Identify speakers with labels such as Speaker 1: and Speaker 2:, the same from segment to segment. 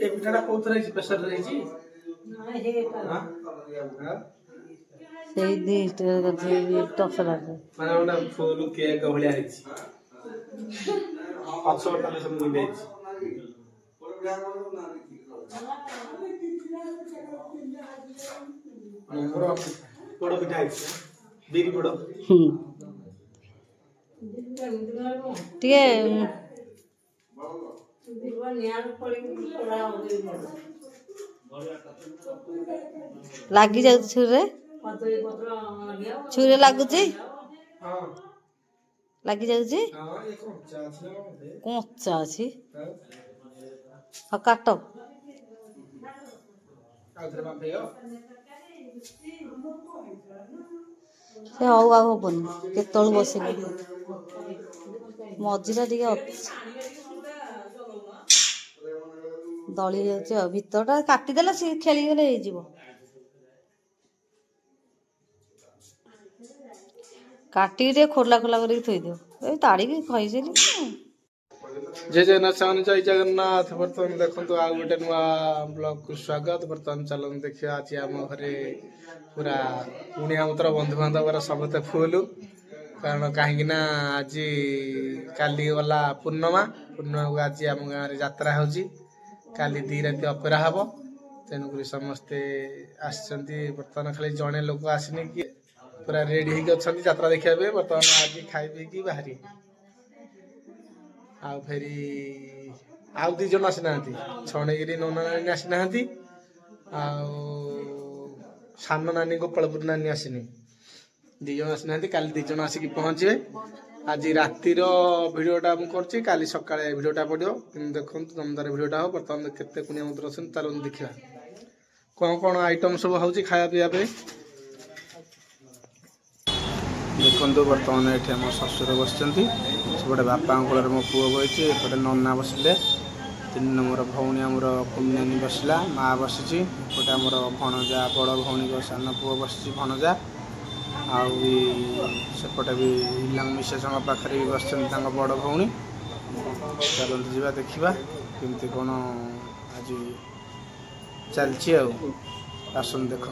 Speaker 1: ए पिठाटा कोथरा रही प्रेशर रही
Speaker 2: सेई दिस्ट टसरा
Speaker 1: माने ओना फुल केक भलिया रही अच्छा वाला सब मिल जाई पोड़ पिठा बीरी पोड़
Speaker 2: टिके लागी जाउ छुरे लागुची लागी जाउची कंचा अछि हा काट से हौ आ हबन केतल बसिले मझिरा टिके दली जाउची भितरटा काटी देला से खेली गले हे जीवो काटी दे खोला खोला करके थोई दियो ए ताड़ी के खइसेली
Speaker 1: जय जगन्नाथ जय जगन्नाथ बर्तमान देखो आ गोटे नुआ ब्लॉग को स्वागत बर्तमान चलो देखिए आज आम घरे पूरा पुणिया मित्र बंधु बांधव समस्ते फुल कारण कहीं आज काली गला पूर्णिमा पूर्णिमा को आज आम गाँव में यात्रा होची काली 2 राति अपेरा हम तेणुक समस्ते बर्तमान खाली जड़े लोक आसनी कि पूरा रेडी होती यात्रा देखा बर्तमान आज खाई पी बाहरी आउ फेरी आउ 2 जन आसी ना छणगिरी नना नानी आसी ना सान नानी गोपालपुर नानी आसनी 2 जन आसी ना काली 2 जन आसिक पहुँचे आज रातिर भिडटा मुझे काली सका भिडटा पड़ो कि देखो दमदार भिडटा हो बर्तमान केते कुनिया मत अच्छा चलो देखा कौन कौन आइटम सब हो खाया पीवा देखो बर्तमान ये आम शशुर बसते सेपटे बापा कूल मो पुओ बही एपटे नना बसिले 3 नंबर भौणी आमर पुण्यानी बसला माँ बसी एपटे आमर भणजा बड़ भौणी सान पुओ बस भणजा आउपटे भी मिसेस पाखे भी बस बड़ भौणी चलते जा देखा केमती कौन आज चलती आसन देख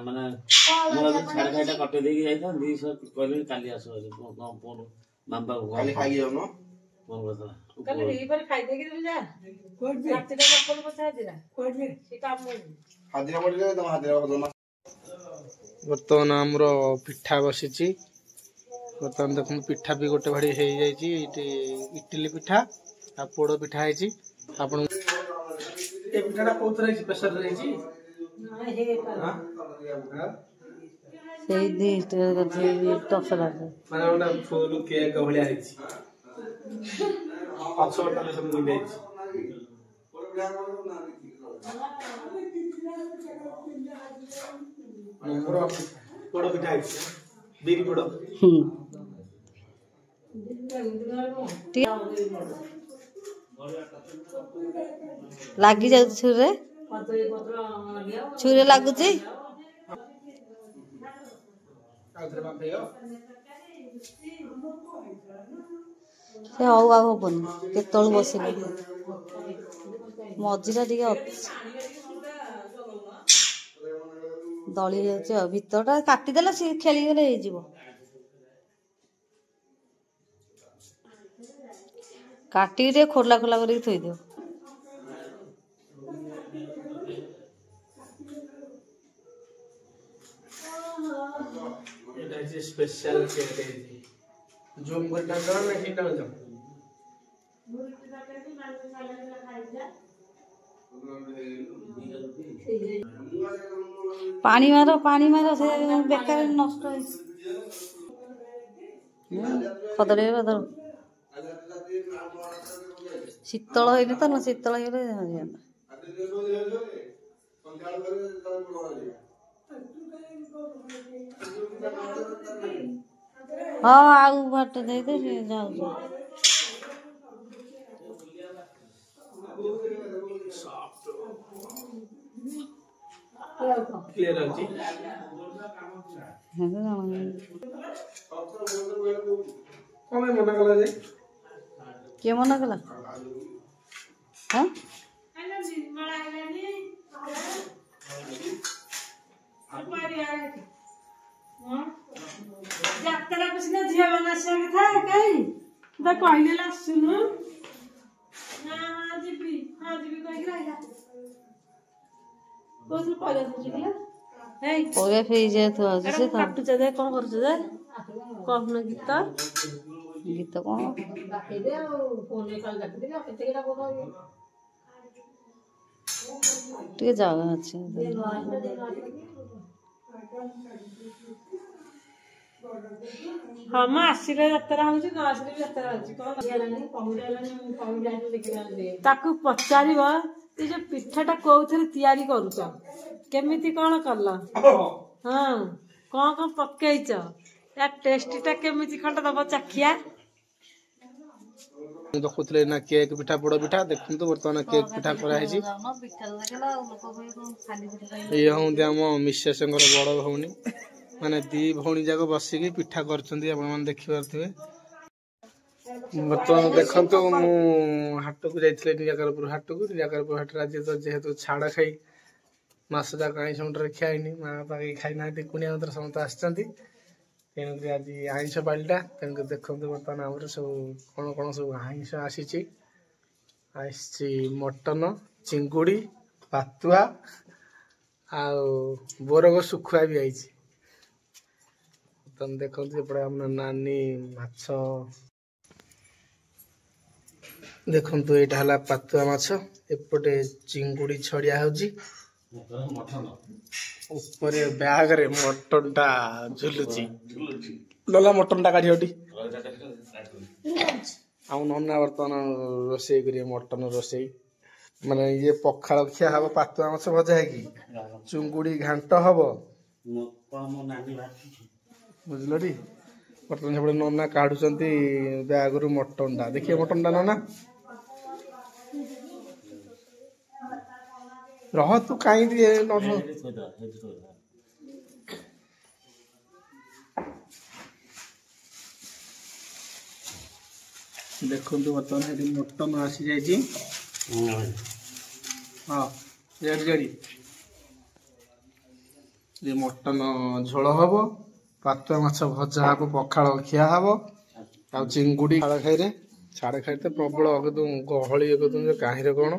Speaker 3: माने साढ़े 5टा कटे देगी जाइथा 200 कहले काली आसो फोन मामबा काली खाई जाओ न फोन करता
Speaker 2: काली री पर खाई देगी तुम जा रात का फोन बता दिला कोइ से काम नहीं
Speaker 1: हाजिरा पड़ गए तुम हाजिरा बदल बर्तमान हमरो पिठा बसिची बर्तमान देखो पिठा भी गोटे भाड़ी हे जाइची इडली पिठा आ पोड़ पिठा है आपन ए पिठाटा कोथरा रही प्रेशर रही
Speaker 2: सेई दिस्ट टसरा
Speaker 1: माने ओना फुल केक भलिया रही अच्छा वाला सब मिल जाई पोड़ पिठा बीरी पोड़
Speaker 2: लागी जाउ छुरे लागुची से हौ आ हबन केतल बसिले मझिरा टिके दली जाउची भितरटा काटी देला से खेली गले हे जीवो काटी दे खोला खोला करके थोई दियो
Speaker 1: स्पेशल केक है जो मुर्गा का नहीं डाल दो
Speaker 2: पानी मारो से बेकार नष्ट खदड़े बदल शीतल होइने तो न शीतल होइले हाँ आउ भाट दे दे जाऊ
Speaker 1: क्लियर अछि कमे मना कला जे
Speaker 2: के मना कला
Speaker 4: हाँ
Speaker 2: ଯାତ୍ରା ପଛିନା ଝିଅ ମାନେ ଆସିବା କଥା କାଇଁ ତା କହିଲେ ଆସୁନୁ ନା ହଁ ଯିବି କହିକି ରହିଲା କୋଉଥିରୁ ପରିବା ଶୁଖିଲା ହେଇ
Speaker 4: ପରିବା ଫ୍ରିଜ୍ ରେ ଥୁଆ ଅଛି ସେ
Speaker 2: କାଟୁଛ ଯେ କଣ କରୁଛ ଯେ କହୁନ ଗୀତ
Speaker 4: ଗୀତ କଣ
Speaker 2: କାଟିଦେ ଆଉ ଫୋନରେ କାଲି କାଟିଦେବି ଆଉ କେତେ କେଟା କଥା
Speaker 4: ଟିକେ ଜାଗା ଅଛି
Speaker 2: ହଁ ମୁଁ ଆସିଲେ ଯାତ୍ରା ହଉଛି ନ ଆସିଲେ ବି ଯାତ୍ରା ହଉଛି ତାକୁ ପଚାରିବ ଏ ଯୋଉ ପିଠାଟା କୋଉଥିରେ ତିଆରି କରୁଛ କେମିତି କଣ କଲ ହଁ କଣ ପକେଇଛ ୟା ଟେଷ୍ଟିଟା କେମିତି ଖଣ୍ଡ ଦବ ଚାଖିଆ
Speaker 1: ଦେଖୁଥିଲେ ନା କେକ୍ ପିଠା ପୋଡ ପିଠା ଦେଖନ୍ତୁ ବର୍ତ୍ତମାନ କେକ୍ ପିଠା କରାହେଇଛି ଇଏ ହଉନ୍ତି ଆମ ମିସେସଙ୍କର ବଡ ଭଉଣୀ ମାନେ ଦି ଭଉଣୀ ଯାକ ବସିକି ପିଠା କରୁଛନ୍ତି ଆପଣମାନେ ଦେଖିପାରୁଥିବେ ବର୍ତ୍ତମାନ ଦେଖନ୍ତୁ ମୁଁ ହାଟକୁ ଯାଇଥିଲି ନିରାକାରପୁର ହାଟରେ ଆଜି ତ ଯେହେତୁ ଛାଡ ଖାଇ ମାସ ଯାକ ଆଇଁଷ ମୁଣ୍ଡରେ ଖିଆ ହେଇନି ମା ବାପା କେହି ଖାଇନାହାନ୍ତି କୁଣିଆ ମନ୍ତ୍ର ସମସ୍ତେ ଆସିଛନ୍ତି ତେଣୁକରି ଆଜି ଆଇଁଷ ପାଳିଟା ତେଣୁକରି ଦେଖନ୍ତୁ ବର୍ତ୍ତମାନ ଆମର ସବୁ କଣ ସବୁ ଆଇଁଷ ଆସିଛି ମଟନ ଚିଙ୍ଗୁଡ଼ି ପାତୁଆ ଆଉ ବୋରଗ ଶୁଖୁଆ ବି ଆଇଛି ତମେ ଦେଖନ୍ତୁ ଏପଟେ ଆମର ନାନୀ ମାଛ ଦେଖନ୍ତୁ ଏଇଟା ହେଲା ପାତୁଆ ମାଛ ଏପଟେ ଚିଙ୍ଗୁଡ଼ି ଛଡିଆ ହଉଛି ଉପରେ ବ୍ୟାଗରେ ମଟନ ଟା ଝୁଲୁଛି ଲୋଲା ମଟନ ଟା କାଢିବଟି ଆଉ ନନା ବର୍ତ୍ତମାନ ରୋଷେଇ କରିବେ ମଟନ ରୋଷେଇ ମାନେ ଇଏ ପଖାଳ ଖିଆ ହବ ପାତୁଆ ମାଛ ଭଜା ହେଇକି ଚୁଙ୍ଗୁଡ଼ି ଘାଣ୍ଟ ହବ ବୁଝିଲଟି ବର୍ତ୍ତମାନ ସେପଟେ ନନା କାଢୁଛନ୍ତି ବ୍ୟାଗରୁ ମଟନ ଟା ଦେଖିବେ ମଟନ ଟା ନନା ରହ ତୁ କାହିଁକି ଦେଖନ୍ତୁ ବର୍ତ୍ତମାନ ସେଠି ମଟନ ଆସିଯାଇଛି ହଁ ମଟନ ଝୋଳ ହବ ପାତୁଆ ମାଛ ଭଜା ହବ ପଖାଳ ଖିଆ ହବ ଆଉ ଚିଙ୍ଗୁଡ଼ି ଛାଡ ଖାଇରେ ତ ପ୍ରବଳ ଗହଳି କାହିଁରେ କଣ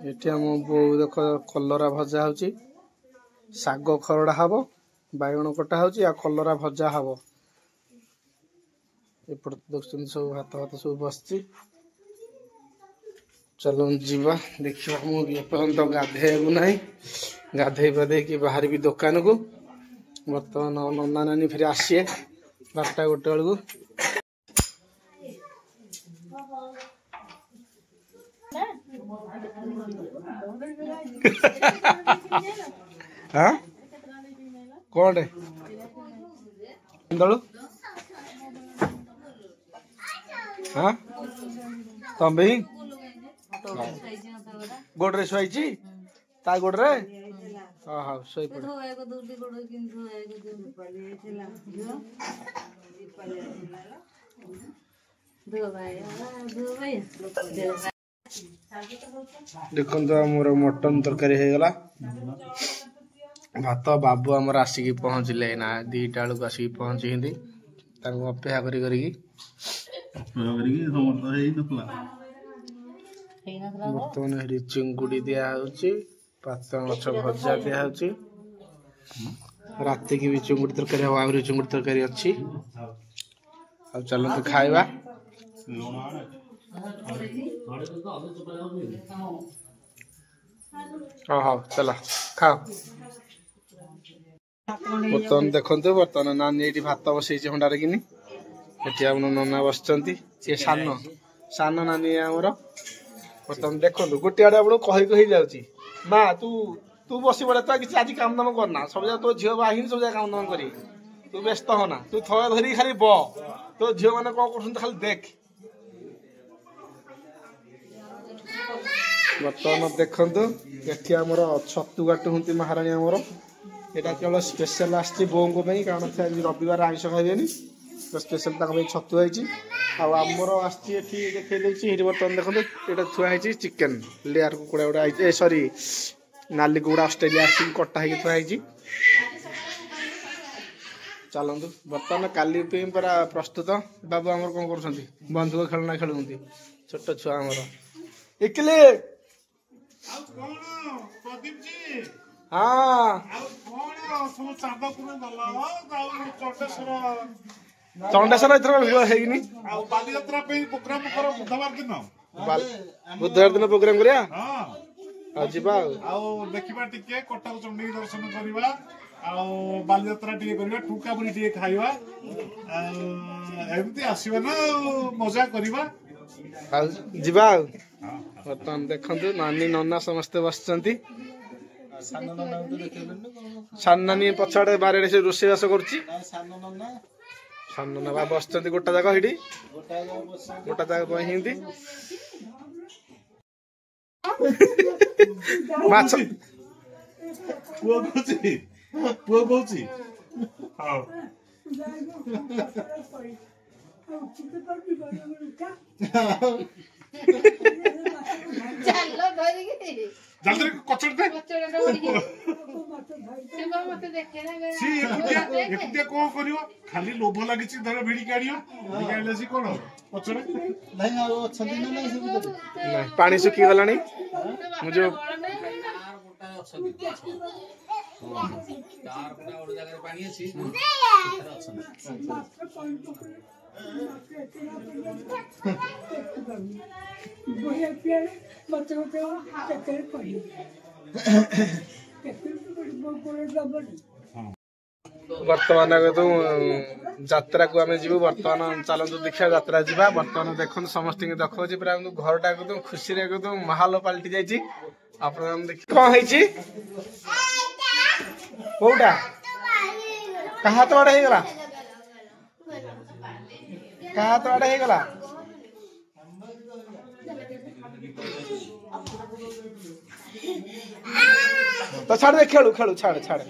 Speaker 1: ଏଠି ଆମ ବୋଉ ଦେଖ କଲରା ଭଜା ହଉଛି ଶାଗ ଖରଡା ହବ ବାଇଗଣ କଟା ହଉଛି ଆଉ କଲରା ଭଜା ହବ ଏପଟେ ଦେଖୁଛନ୍ତି ସବୁ ଭାତ ସବୁ ବସିଛି ଚାଲନ୍ତୁ ଯିବା ଦେଖିବା ମୁଁ ଏପର୍ଯ୍ୟନ୍ତ ଗାଧେଇବାକୁ ନାହିଁ ଗାଧେଇ ପାଧେଇକି ବାହାରିବି ଦୋକାନକୁ ବର୍ତ୍ତମାନ ନନା ନାନୀ ଫେରି ଆସିବେ 12ଟା 1 ବେଳକୁ କଣଟେ ତମେ ଗୋଡରେ ଶୋଇଛି ତା ଗୋଡରେ ହଉ ଶୋଇପଡ ଦେଖନ୍ତୁ ଆମର ମଟନ ତରକାରୀ ହେଇଗଲା ଭାତ ବାବୁ ଆମର ଆସିକି ପହଞ୍ଚିଲେ ନା 2ଟା ବେଳକୁ ଆସିକି ପହଞ୍ଚିଛନ୍ତି ତାଙ୍କୁ ଅପେକ୍ଷା କରିକି ବର୍ତ୍ତମାନ ଏଠି ଚିଙ୍ଗୁଡ଼ି ଦିଆହଉଛି ପାତୁଆ ମାଛ ଭଜା ଦିଆହଉଛି ରାତିକି ବି ଚିଙ୍ଗୁଡ଼ି ତରକାରୀ ହବ ଆହୁରି ଚିଙ୍ଗୁଡ଼ି ତରକାରୀ ଅଛି ଆଉ ଚାଲନ୍ତୁ ଖାଇବା ହଉ ଚାଲ ଖାଅ ବର୍ତ୍ତମାନ ଦେଖନ୍ତୁ ବର୍ତ୍ତମାନ ନାନୀ ଏଇଠି ଭାତ ବସେଇଛି ହଣ୍ଡାରେ କିନି ଏଠି ଆମ ନନା ବସିଛନ୍ତି ସିଏ ସାନ ନାନୀ ଆମର ବର୍ତ୍ତମାନ ଦେଖନ୍ତୁ ଗୋଟିଏ ଆଡେ ଆପଣଙ୍କୁ କହି ଯାଉଛି ମା ତୁ ବସି ପଡେ ତୁ କିଛି ଆଜି କାମ ଦାମ କରନା ସବୁ ଯାକ ତୋ ଝିଅ ବାହିନି ସବୁ ଯାକ କାମ ଦାମ କରି ତୁ ବ୍ୟସ୍ତ ହନା ତୁ ଥୟ ଧରିକି ଖାଲି ତୋ ଝିଅ ମାନେ କଣ କରୁଛନ୍ତି ଖାଲି ଦେଖ ବର୍ତ୍ତମାନ ଦେଖନ୍ତୁ ଏଠି ଆମର ଛତୁ କାଟୁଛନ୍ତି ମହାରାଣୀ ଆମର ଏଇଟା କେବଳ ସ୍ପେଶାଲ ଆସିଛି ବୋଉଙ୍କ ପାଇଁ କାରଣ ସେ ଆଜି ରବିବାର ଆଇଁଷ ଖାଇବେନି स्पेशल छतु है आमर आसी देखे ये बर्तमान देखो ये थुआ है चिकेन लेयर कुकुड़ा गुड़ा आई सॉरी नाली कुकुड़ा ऑस्ट्रेलिया आसिक कटा है थुआ है चलतु बर्तमान काली पूरा प्रस्तुत बाबू आमर कौन कर बंधुक खेलना खेलुंट छोट छुआ आमर इकले हाँ चंडेश्वर एथर भिड़ है बुधवार दिन प्रोग्राम करिया देखा
Speaker 5: देखा कटक चंडी दर्शन करवा बालीजात्रा टे करवा ठुका बुरी टे खाइबा एमती आसीबा ना मजा करवा
Speaker 1: जीवा बर्तमान देखंतु नानी नन्ना समस्ते बसचंती सान नानी पछाड़े बारे से रोषेईबास करुच्ची सान नन्ना बा बसचंती गोटा जाक हिडी गोटा जाक हिंदी माछ
Speaker 5: पुआ कहूची हाँ जल्दी कचड़ दे सी एकुटिया कौन करियो खाली लोभ लागी धर भिड़ी काढ़ियो भिड़ी सी कौन कचड़
Speaker 1: पानी सुखी गलानी मुझे बर्तमान तो यात्रा को आम जीव बर्तमान चलतु देखा यात्रा जावा बर्तमान देखो समस्त देखा पूरा घर टा एकदम खुशी एकदम माहौल पलटि जाइए कौन है कौटा क्या हाथ बाड़ा होगला क्या हाथ बाड़ा होगला तो छाड़ दे खेलू खेलू छाड़ छाड़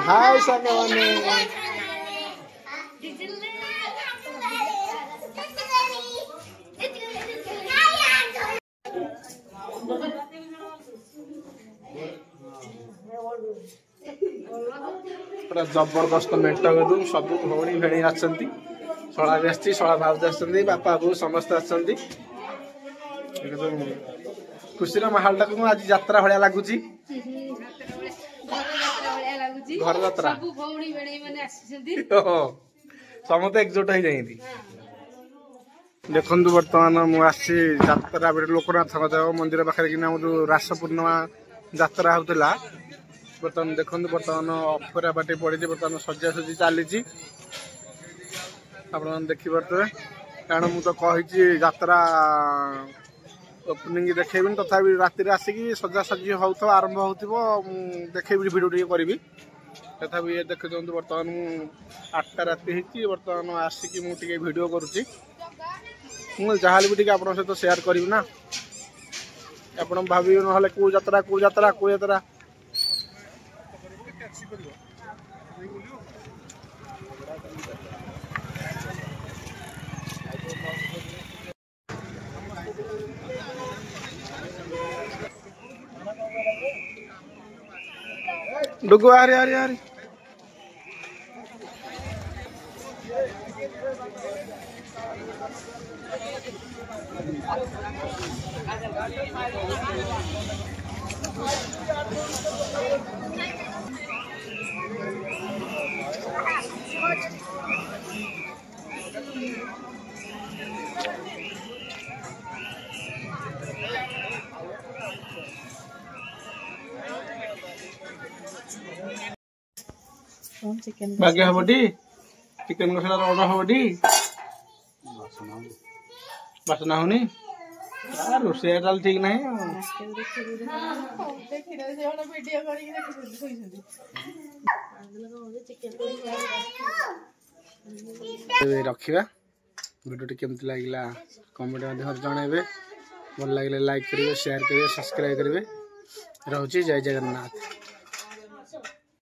Speaker 1: हाय सागवानी जबरदस्त मेट एकदम सब भौणी भेणी आसती शला भी आसी शला भाउज आसती बापा बो समस्त आसती एकदम खुशी माहौल टाक आज यात्रा भाया लगुच घर यात्रा समस्त एकजुट हो जाती देखु बर्तमान मुझे यात्रा लोकनाथ देव मंदिर पाखे कि जो रास पूर्णिमा यात्रा होता बर्तमान देखु बर्तमान अफरा बाटे पड़ी बर्तमान सजासजी चली आप देखिपे कारण मुझे तो कही यात्रा ओपनिंग देखेबी तथापि राति आसिक सजासजी हो आरंभ हो देखेबी भिडियो टे करी तथापि ये देख दिखाँ बर्तमान मुझे 8टा राति होती बर्तमान आसिक मुझे भिडियो करुच्ची जहाँ भी टे आप सहित सेयार करी ना आप भावी ना कौ यात्रा कौ यात्रा कौ यात्रा डुगु आरे आरे आरे बाकी हबटी चिकेन मसला ऑर्डर हबटी बासना होनी रोषे डाल ठीक नहीं रखा भिडियो केमती लगे कमेंट जनइबे भल लगे लाइक करेंगे शेयर करेंगे सब्सक्राइब करेंगे रोचे जय जगन्नाथ।